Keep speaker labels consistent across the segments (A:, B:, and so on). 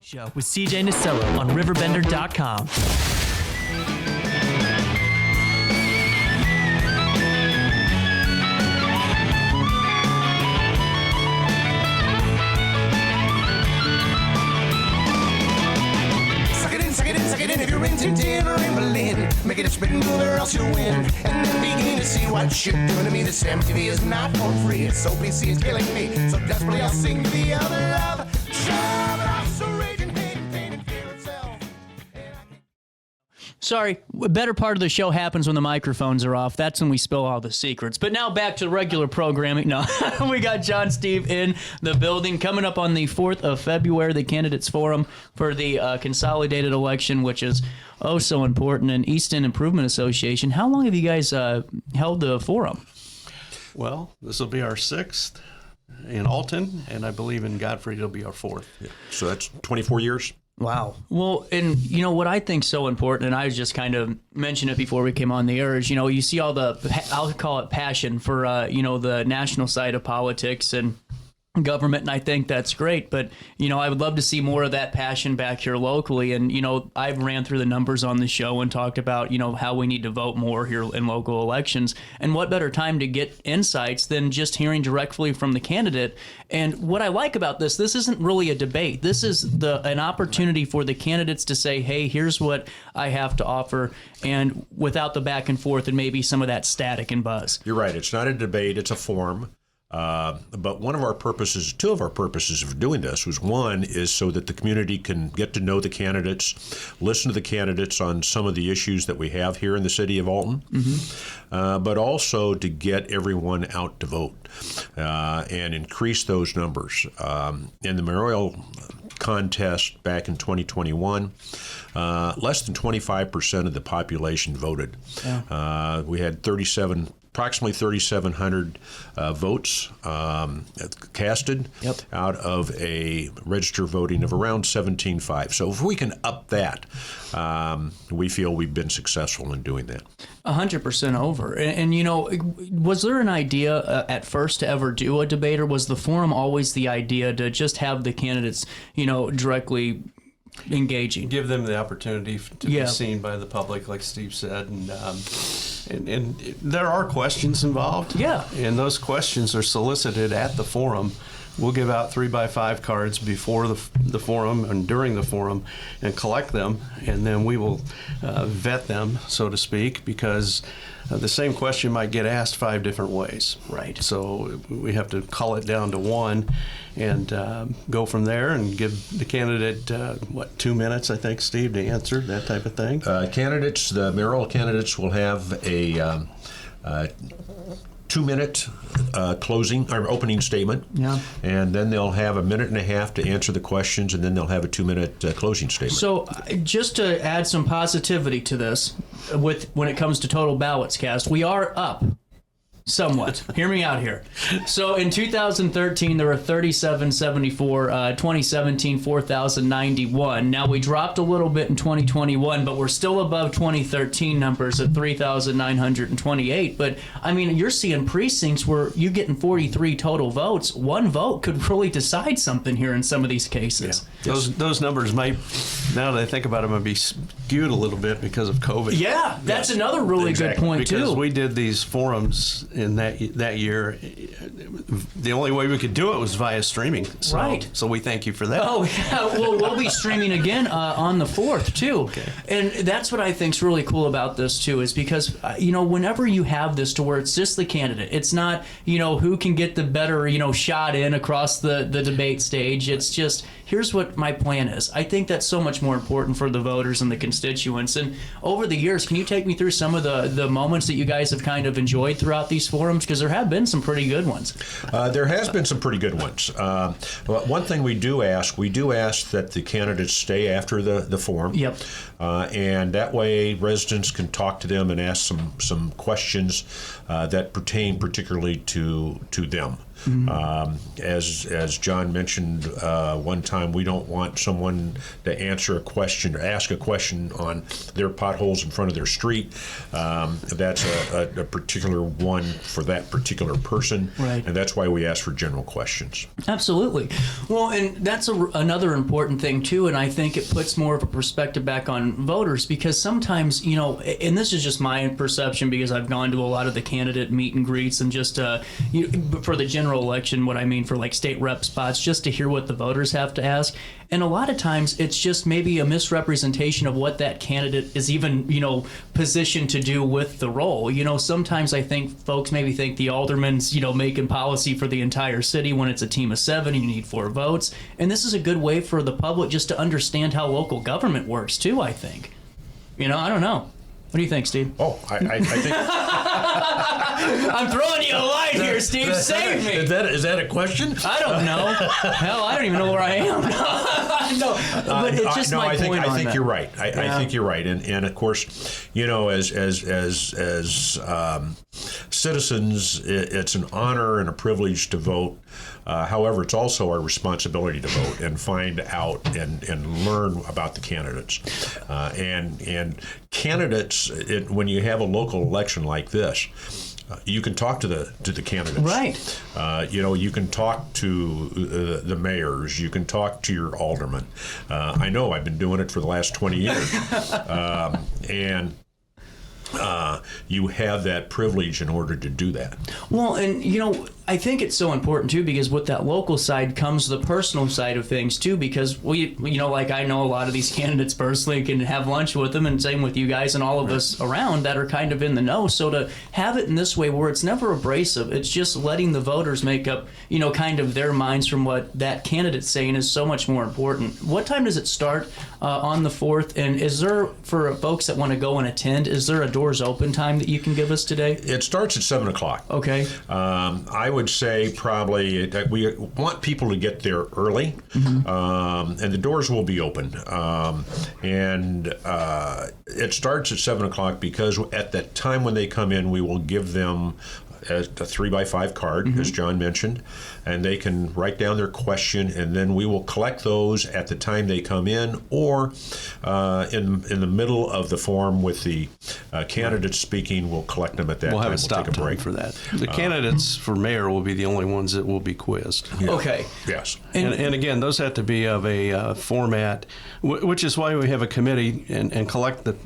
A: Show with CJ Nasello on RiverBender.com.
B: Suck it in if you're in Tintin or in Berlin. Make it a spin move or else you'll win. And then begin to see what you're doing to me. This MTV is not for free. It's so PC, it's killing me. So desperately I'll sing the other love.
A: Sorry, a better part of the show happens when the microphones are off. That's when we spill all the secrets. But now back to regular programming. No, we got John Steve in the building. Coming up on the 4th of February, the Candidates Forum for the consolidated election, which is oh so important, and Easton Improvement Association. How long have you guys held the forum?
C: Well, this will be our 6th in Alton, and I believe in Godfrey it'll be our 4th.
D: Yeah. So that's 24 years.
A: Wow. Well, and you know what I think so important, and I was just kind of mentioned it before we came on the air, is, you know, you see all the, I'll call it passion for, you know, the national side of politics and government, and I think that's great, but, you know, I would love to see more of that passion back here locally. And, you know, I've ran through the numbers on the show and talked about, you know, how we need to vote more here in local elections, and what better time to get insights than just hearing directly from the candidate. And what I like about this isn't really a debate. This is an opportunity for the candidates to say, hey, here's what I have to offer, and without the back and forth and maybe some of that static and buzz.
D: You're right. It's not a debate. It's a forum. But one of our purposes, two of our purposes of doing this was, one is so that the community can get to know the candidates, listen to the candidates on some of the issues that we have here in the city of Alton, but also to get everyone out to vote and increase those numbers. In the mayoral contest back in 2021, less than 25% of the population voted. Yeah. We had approximately 3,700 votes casted out of a register voting of around 17.5. So if we can up that, we feel we've been successful in doing that.
A: 100% over. And, you know, was there an idea at first to ever do a debate, or was the forum always the idea to just have the candidates, you know, directly engaging?
C: Give them the opportunity to be seen by the public, like Steve said, and there are questions involved. Yeah, and those questions are solicited at the forum. We'll give out 3x5 cards before the forum and during the forum, and collect them, and then we will vet them, so to speak, because the same question might get asked 5 different ways. Right. So we have to cull it down to one, and go from there, and give the candidate 2 minutes, I think, Steve, to answer that type of thing.
D: The mayoral candidates will have a 2-minute closing or opening statement, and then they'll have a minute and a half to answer the questions, and then they'll have a 2-minute closing statement. So
A: just to add some positivity to this, when it comes to total ballots cast, we are up somewhat. Hear me out here. So in 2013, there were 3,774. 2017, 4,091. Now we dropped a little bit in 2021, but we're still above 2013 numbers at 3,928. But I mean, you're seeing precincts where you're getting 43 total votes. One vote could really decide something here in some of these cases.
C: Yeah. Those numbers might, now that I think about it, might be skewed a little bit because of COVID.
A: Yeah, that's another really good point too.
C: Because we did these forums in that year. The only way we could do it was via streaming. So we thank you for that.
A: Oh, yeah. Well, we'll be streaming again on the 4th, too. Okay. And that's what I think's really cool about this, too, is because, you know, whenever you have this to where it's just the candidate, it's not, you know, who can get the better, you know, shot in across the debate stage. It's just, here's what my plan is. I think that's so much more important for the voters and the constituents. And over the years, can you take me through some of the moments that you guys have kind of enjoyed throughout these forums? Because there have been some pretty good ones.
D: There has been some pretty good ones. One thing we do ask that the candidates stay after the forum. Yep. And that way residents can talk to them and ask some questions that pertain particularly to them. As John mentioned one time, we don't want someone to answer a question or ask a question on their potholes in front of their street. That's a particular one for that particular person,
A: right.
D: And that's why we ask for general questions.
A: Absolutely. Well, and that's another important thing too, and I think it puts more of a perspective back on voters, because sometimes, and this is just my perception because I've gone to a lot of the candidate meet and greets and just for the general election, what I mean for like state rep spots, just to hear what the voters have to ask. And a lot of times it's just maybe a misrepresentation of what that candidate is even, positioned to do with the role. Sometimes I think folks maybe think the alderman's, making policy for the entire city when it's a team of 7 and you need 4 votes. And this is a good way for the public just to understand how local government works too, I think. I don't know. What do you think, Steve?
D: Oh, I think...
A: I'm throwing you a line here, Steve. Save me.
D: Is that a question?
A: I don't know. Hell, I don't even know where I am. No, but it's just my point on
D: I think
A: that.
D: You're right. I think you're right. And of course, as citizens, it's an honor and a privilege to vote. However, it's also our responsibility to vote and find out and learn about the candidates. And candidates, when you have a local election like this, you can talk to the candidates.
A: Right.
D: You can talk to the mayors. You can talk to your aldermen. I know I've been doing it for the last 20 years. And you have that privilege in order to do that.
A: Well, and I think it's so important too, because with that local side comes the personal side of things too, because we, like I know a lot of these candidates personally, can have lunch with them, and same with you guys and all of us around that are kind of in the know. So to have it in this way where it's never abrasive, it's just letting the voters make up, kind of their minds from what that candidate's saying is so much more important. What time does it start on the 4th? And is there, for folks that want to go and attend, is there a doors open time that you can give us today?
D: It starts at 7 o'clock.
A: Okay.
D: I would say probably we want people to get there early, and the doors will be open. It starts at 7 o'clock because at that time when they come in, we will give them a 3x5 card, as John mentioned, and they can write down their question, and then we will collect those at the time they come in, or in the middle of the forum with the candidates speaking. We'll collect them at that time.
C: We'll have a stop
D: take a break
C: time for that. The candidates for mayor will be the only ones that will be quizzed.
D: Yeah.
A: Okay.
D: Yes.
C: And again, those have to be of a format, which is why we have a committee and collect the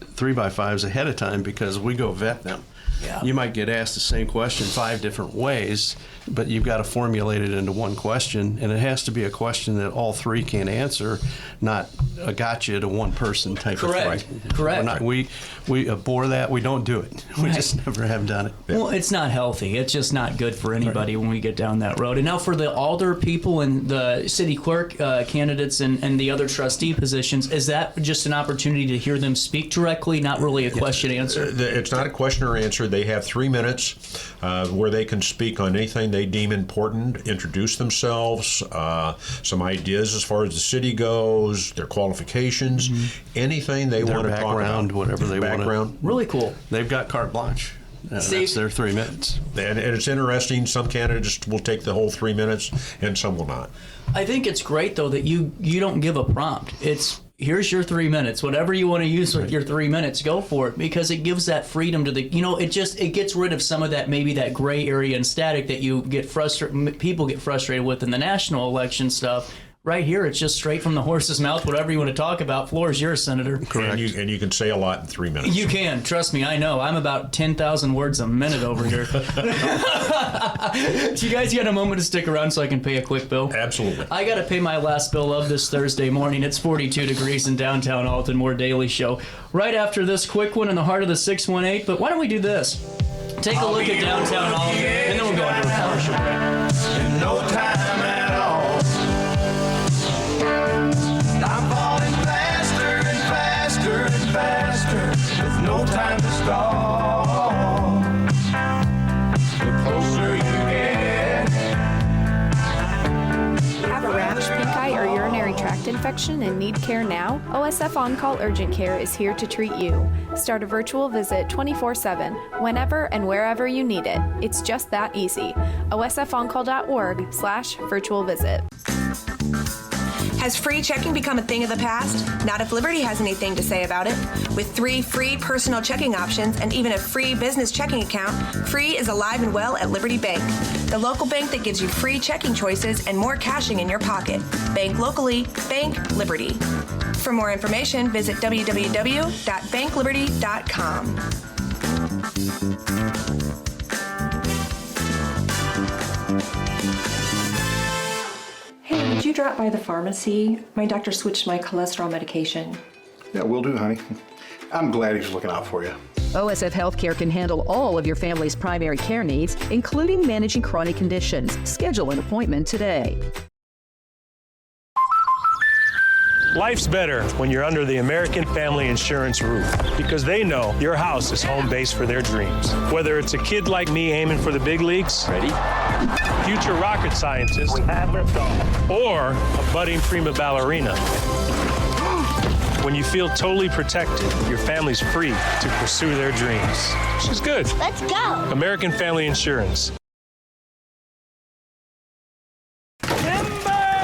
C: 3x5s ahead of time, because we go vet them.
A: Yeah.
C: You might get asked the same question 5 different ways, but you've got to formulate it into one question, and it has to be a question that all 3 can answer, not a gotcha to one person type of thing.
A: Correct.
C: We abhor that. We don't do it. We just never have done it.
A: Well, it's not healthy. It's just not good for anybody when we get down that road. And now for the alder people and the city clerk candidates and the other trustee positions, is that just an opportunity to hear them speak directly, not really a question answer?
D: It's not a question or answer. They have 3 minutes where they can speak on anything they deem important, introduce themselves, some ideas as far as the city goes, their qualifications, anything they want to talk about.
C: Whatever they want.
A: Really cool.
C: They've got carte blanche. That's their 3 minutes.
D: And it's interesting. Some candidates will take the whole 3 minutes, and some will not.
A: I think it's great, though, that you don't give a prompt. It's, here's your 3 minutes. Whatever you want to use with your 3 minutes, go for it, because it gives that freedom to the, it gets rid of some of that, maybe that gray area and static that you get people get frustrated with in the national election stuff. Right here, it's just straight from the horse's mouth. Whatever you want to talk about, floor is yours, Senator.
D: Correct. And you can say a lot in 3 minutes.
A: You can. Trust me, I know. I'm about 10,000 words a minute over here. Do you guys get a moment to stick around so I can pay a quick bill?
D: Absolutely.
A: I got to pay my last bill of this Thursday morning. It's 42 degrees in downtown Alton. More Daily Show. Right after this quick one in the heart of the 618. But why don't we do this? Take a look at downtown Alton, and then we'll go into a commercial break.
B: In no time at all. I'm falling faster and faster and faster, with no time to stall. The closer you get.
E: Have a rash, pink eye, or urinary tract contact infection and need care now? OSF On-Call Urgent Care is here to treat you. Start a virtual visit 24/7, whenever and wherever you need it. It's just that easy. osfoncall.org/virtual visit.
F: Has free checking become a thing of the past? Not if Liberty has anything to say about it. With 3 free personal checking options and even a free business checking account, free is alive and well at Liberty Bank, the local bank that gives you free checking choices and more cashing in your pocket. Bank locally, bank Liberty. For more information, visit www.bankliberty.com.
G: Hey, would you drop by the pharmacy? My doctor switched my cholesterol medication.
H: Yeah, will do, honey. I'm glad he's looking out for you.
I: OSF Healthcare can handle all of your family's primary care needs, including managing chronic conditions. Schedule an appointment today.
J: Life's better when you're under the American Family Insurance roof because they know your house is home base for their dreams. Whether it's a kid like me aiming for the big leagues, ready, future rocket scientist, or a budding prima ballerina. When you feel totally protected, your family's free to pursue their dreams. She's good.
K: Let's go.
J: American Family Insurance.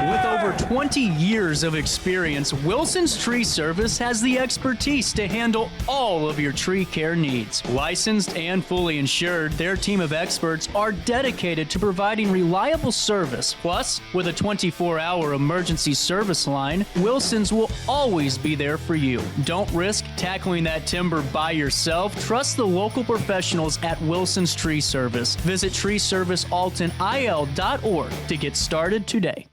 A: With over 20 years of experience, Wilson's Tree Service has the expertise to handle all of your tree care needs. Licensed and fully insured, their team of experts are dedicated to providing reliable service. Plus, with a 24-hour emergency service line, Wilson's will always be there for you. Don't risk tackling that timber by yourself. Trust the local professionals at Wilson's Tree Service. Visit treeservicealtonil.org to get started today.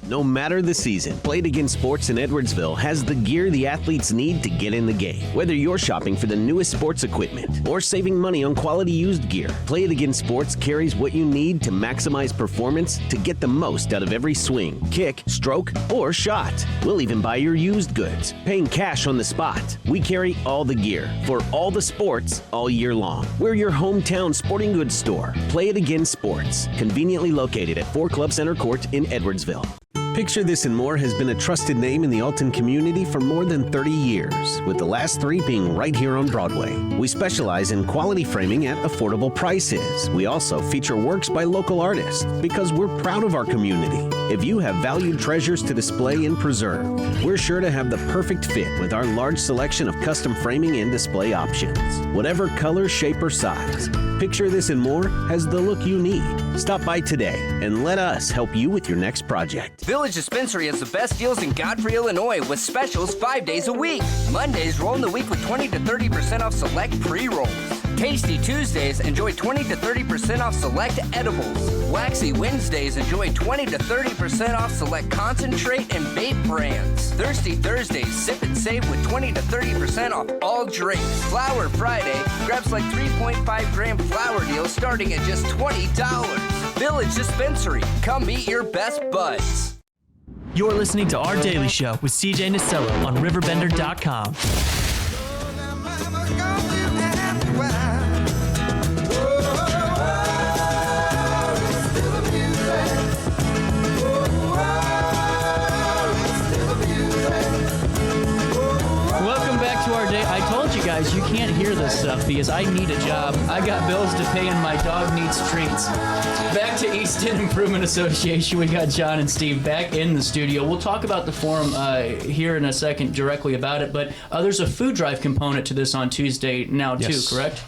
L: No matter the season, Play It Again Sports in Edwardsville has the gear the athletes need to get in the game. Whether you're shopping for the newest sports equipment or saving money on quality used gear, Play It Again Sports carries what you need to maximize performance to get the most out of every swing, kick, stroke, or shot. We'll even buy your used goods, paying cash on the spot. We carry all the gear for all the sports all year long. We're your hometown sporting goods store. Play It Again Sports, conveniently located at 4 Club Center Court in Edwardsville. Picture This and More has been a trusted name in the Alton community for more than 30 years, with the last 3 being right here on Broadway. We specialize in quality framing at affordable prices. We also feature works by local artists because we're proud of our community. If you have valued treasures to display and preserve, we're sure to have the perfect fit with our large selection of custom framing and display options. Whatever color, shape, or size, Picture This and More has the look you need. Stop by today and let us help you with your next project.
M: Village Dispensary has the best deals in Godfrey, Illinois with specials 5 days a week. Mondays roll in the week with 20 to 30% off select pre-rolls. Tasty Tuesdays, enjoy 20 to 30% off select edibles. Waxy Wednesdays, enjoy 20 to 30% off select concentrate and vape brands. Thirsty Thursdays, sip and save with 20 to 30% off all drinks. Flower Friday, grab like 3.5 gram flower deals starting at just $20. Village Dispensary, come meet your best buds.
N: You're listening to Our Daily Show with CJ Nasello on RiverBender.com.
A: Welcome back to our day. I told you guys you can't hear this stuff because I need a job. I got bills to pay and my dog needs treats. Back to Easton Improvement Association. We got John and Steve back in the studio. We'll talk about the forum here in a second directly about it, but there's a food drive component to this on Tuesday now too, correct?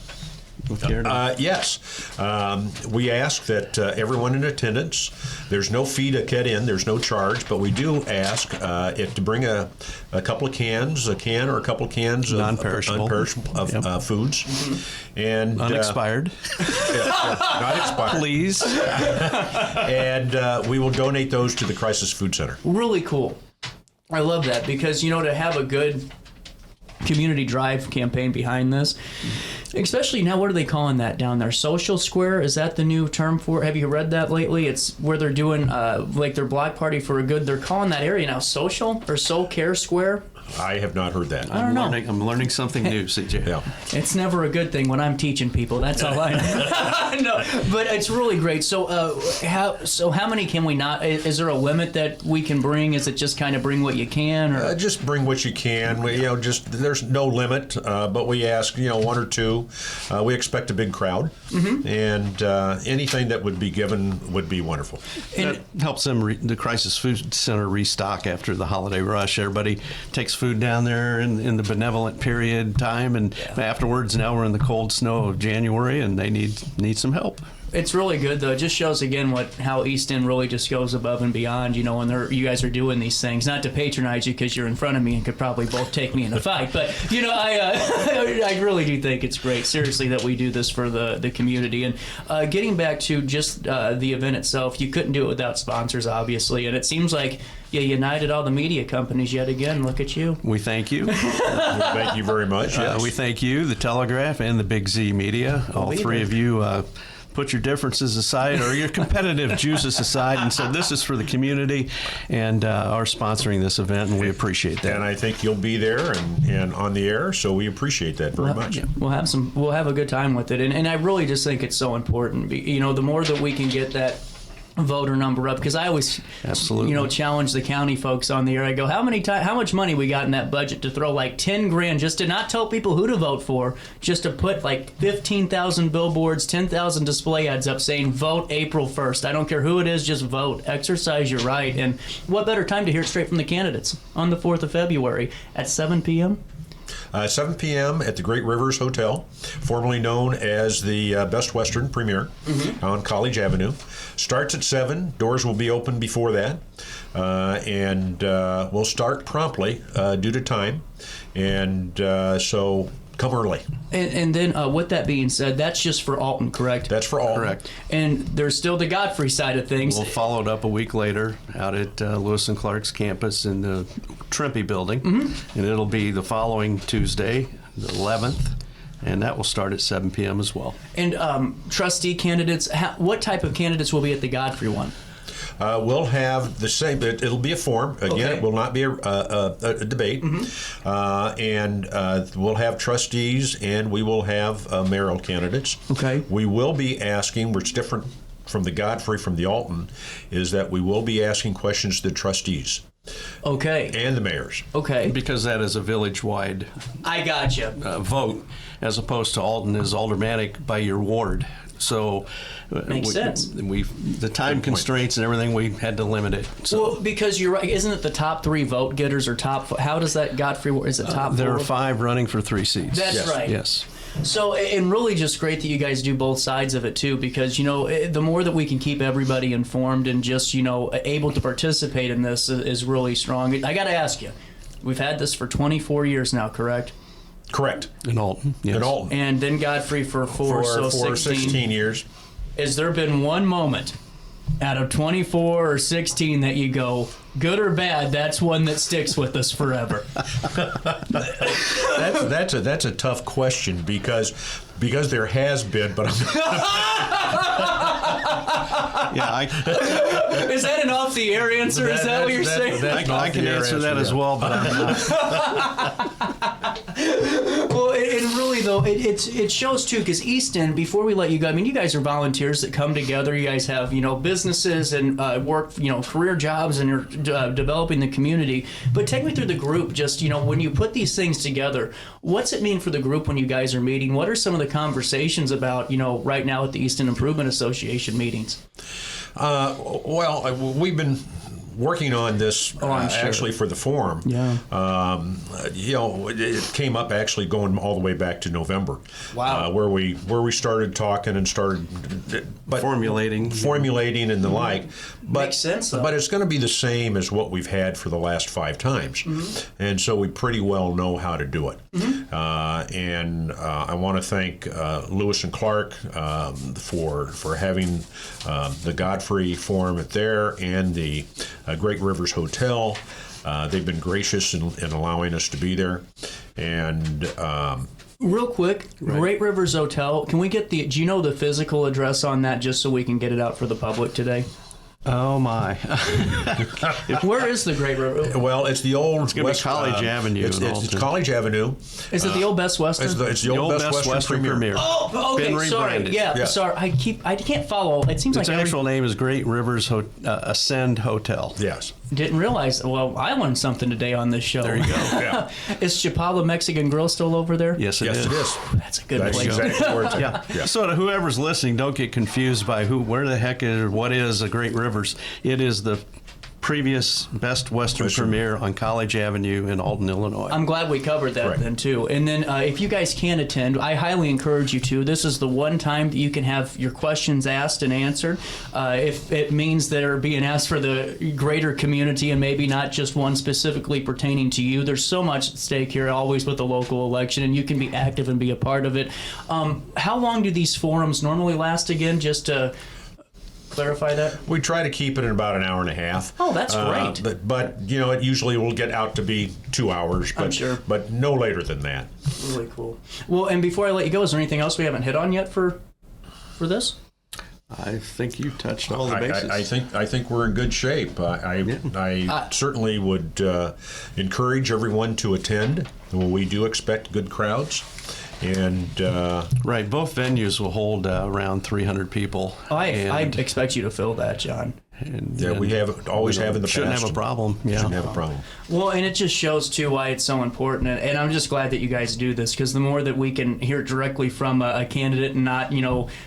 D: Yes. We ask that everyone in attendance, there's no fee to get in, there's no charge, but we do ask if to bring a couple of cans, a can or a couple of cans of non-perishable foods. Mm-hmm. And
C: unexpired.
D: Not expired.
C: Please.
D: And we will donate those to the Crisis Food Center.
A: Really cool. I love that because, you know, to have a good community drive campaign behind this, especially now, what are they calling that down there? Social Square? Is that the new term for it? Have you read that lately? It's where they're doing like their block party for a good. They're calling that area now Social or Soul Care Square.
D: I have not heard that.
A: I don't know.
C: I'm learning something new, CJ.
D: Yeah.
A: It's never a good thing when I'm teaching people. That's all I know. No, but it's really great. So, how many can we not? Is there a limit that we can bring? Is it just kind of bring what you can, or
D: just bring what you can? Just there's no limit, but we ask, 1 or 2. We expect a big crowd, and anything that would be given would be wonderful.
C: And it helps them the Crisis Food Center restock after the holiday rush. Everybody takes food down there in the benevolent period time, and afterwards, now we're in the cold snow of January, and they need some help.
A: It's really good, though. It just shows, again, how East End really just goes above and beyond, when you guys are doing these things. Not to patronize you because you're in front of me and could probably both take me in a fight, but, I really do think it's great, seriously, that we do this for the community. And getting back to just the event itself, you couldn't do it without sponsors, obviously, and it seems like you united all the media companies yet again. Look at you.
C: We thank you.
D: Thank you very much. Yes.
C: We thank you, the Telegraph, and the Big Z Media. All three of you put your differences aside or your competitive juices aside and said, this is for the community, and are sponsoring this event, and we appreciate that.
D: And I think you'll be there and on the air, so we appreciate that very much.
A: We'll have a good time with it, and I really just think it's so important. The more that we can get that voter number up, because I always challenge the county folks on the air. I go, how much money we got in that budget to throw like $10,000 just to not tell people who to vote for, just to put like 15,000 billboards, 10,000 display ads up saying vote April 1st. I don't care who it is, just vote, exercise your right. And what better time to hear it straight from the candidates on the 4th of February at 7 p.m.
D: 7 p.m. at the Great Rivers Hotel, formerly known as the Best Western Premier on College Avenue. Starts at 7. Doors will be open before that. And we'll start promptly due to time. And so come early.
A: And then with that being said, that's just for Alton, correct?
D: That's for Alton.
C: Correct.
A: And there's still the Godfrey side of things.
C: We'll follow it up a week later out at Lewis and Clark's campus in the Trimpe building. And it'll be the following Tuesday, the 11th. And that will start at 7 p.m. as well. And
A: trustee candidates, what type of candidates will be at the Godfrey one?
D: We'll have the same. It'll be a forum. Again, it will not be a debate. And we'll have trustees, and we will have mayoral candidates.
A: Okay.
D: We will be asking, which is different from the Godfrey, from the Alton, is that we will be asking questions to the trustees.
A: Okay.
D: And the mayors.
A: Okay.
C: Because that is a village-wide
A: I gotcha.
C: Vote, as opposed to Alton is aldermanic by your ward. So
A: makes sense.
C: The time constraints and everything, we had to limit it. So.
A: Well, because you're right, isn't it the top 3 vote getters or top? How does that Godfrey? Is it top?
C: There
A: 4?
C: are 5 running for 3 seats.
A: That's right.
C: Yes.
A: So, and really just great that you guys do both sides of it too, because the more that we can keep everybody informed and just able to participate in this is really strong. I got to ask you, we've had this for 24 years now, correct?
D: Correct.
C: In Alton, yes.
D: In Alton.
A: And then Godfrey for
D: 16 years.
A: Has there been one moment out of 24 or 16 that you go, good or bad, that's one that sticks with us forever?
D: That's a tough question because there has been, but
A: is that an off-the-air answer? Is that what you're saying?
C: I can answer that as well, but I'm not.
A: Well, and really though, it shows too, because East End, before we let you go, I mean, you guys are volunteers that come together. You guys have businesses and work career jobs, and you're developing the community. But take me through the group. Just when you put these things together, what's it mean for the group when you guys are meeting? What are some of the conversations about right now at the East End Improvement Association meetings?
D: Well, we've been working on this actually for the forum.
A: Yeah.
D: It came up actually going all the way back to November.
A: Wow.
D: Where we started talking and started formulating and the like. But,
A: makes sense, though.
D: But it's going to be the same as what we've had for the last 5 times. And so we pretty well know how to do it. And I want to thank Lewis and Clark for having the Godfrey Forum at there and the Great Rivers Hotel. They've been gracious in allowing us to be there. And
A: real quick, Great Rivers Hotel, can we get do you know the physical address on that just so we can get it out for the public today?
C: Oh my!
A: Where is the Great River?
D: Well, it's the old.
C: It's going to be College Avenue.
D: It's College Avenue.
A: Is it the old Best Western?
D: It's the old Best Western Premier.
A: Oh, okay.
C: Been
A: Sorry.
C: rebranded.
A: Yeah. Sorry. I can't follow. It seems
C: Its
A: like
C: actual name is Great Rivers Ascend Hotel.
D: Yes.
A: Didn't realize. Well, I learned something today on this show.
C: There you go. Yeah.
A: Is Chapala Mexican Grill still over there?
C: Yes, it is.
D: It is.
A: That's a good place.
D: Exactly where it's at.
C: Yeah. So to whoever's listening, don't get confused by where the heck is or what is a Great Rivers. It is the previous Best Western Premier on College Avenue in Alton, Illinois.
A: I'm glad we covered that then too. And then if you guys can attend, I highly encourage you to. This is the one time that you can have your questions asked and answered. If it means that are being asked for the greater community and maybe not just one specifically pertaining to you. There's so much at stake here, always with the local election, and you can be active and be a part of it. How long do these forums normally last again? Just to clarify that?
D: We try to keep it in about an hour and a half.
A: Oh, that's great.
D: But you know, it usually will get out to be 2 hours. But,
A: I'm sure.
D: But no later than that.
A: Really cool. Well, and before I let you go, is there anything else we haven't hit on yet for this?
C: I think you touched all the bases.
D: I think we're in good shape. I certainly would encourage everyone to attend. We do expect good crowds. And
C: right, both venues will hold around 300 people.
A: I expect you to fill that, John.
D: We always have in the past.
C: Shouldn't have a problem. Yeah.
D: Shouldn't have a problem.
A: Well, and it just shows too why it's so important. And I'm just glad that you guys do this, because the more that we can hear directly from a candidate and not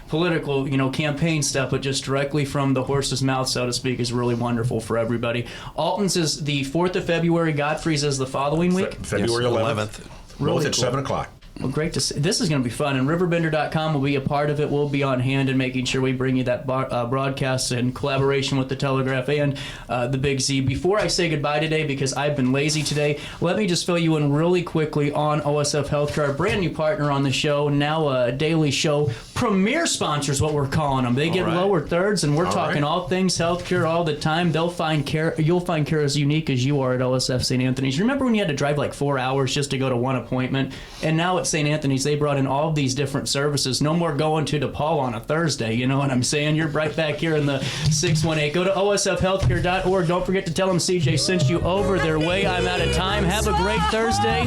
A: political campaign stuff, but just directly from the horse's mouth, so to speak, is really wonderful for everybody. Alton's is the 4th of February. Godfrey's is the following week.
D: February 11th.
A: Really
D: Both at
A: cool.
D: 7 o'clock.
A: Well, great to see. This is going to be fun, and RiverBender.com will be a part of it. We'll be on hand and making sure we bring you that broadcast in collaboration with the Telegraph and the Big Z. Before I say goodbye today, because I've been lazy today, let me just fill you in really quickly on OSF Healthcare, our brand new partner on the show, now a daily show. Premier sponsors, what we're calling them. They get lower thirds, and we're talking all things healthcare all the time. You'll find care as unique as you are at OSF St. Anthony's. Remember when you had to drive like 4 hours just to go to one appointment? And now it's St. Anthony's, they brought in all of these different services. No more going to DePaul on a Thursday, you know what I'm saying? You're right back here in the 618. Go to osfhealthcare.org. Don't forget to tell them CJ sent you over their way. I'm out of time. Have a great Thursday.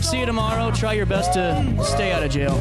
A: See you tomorrow. Try your best to stay out of jail.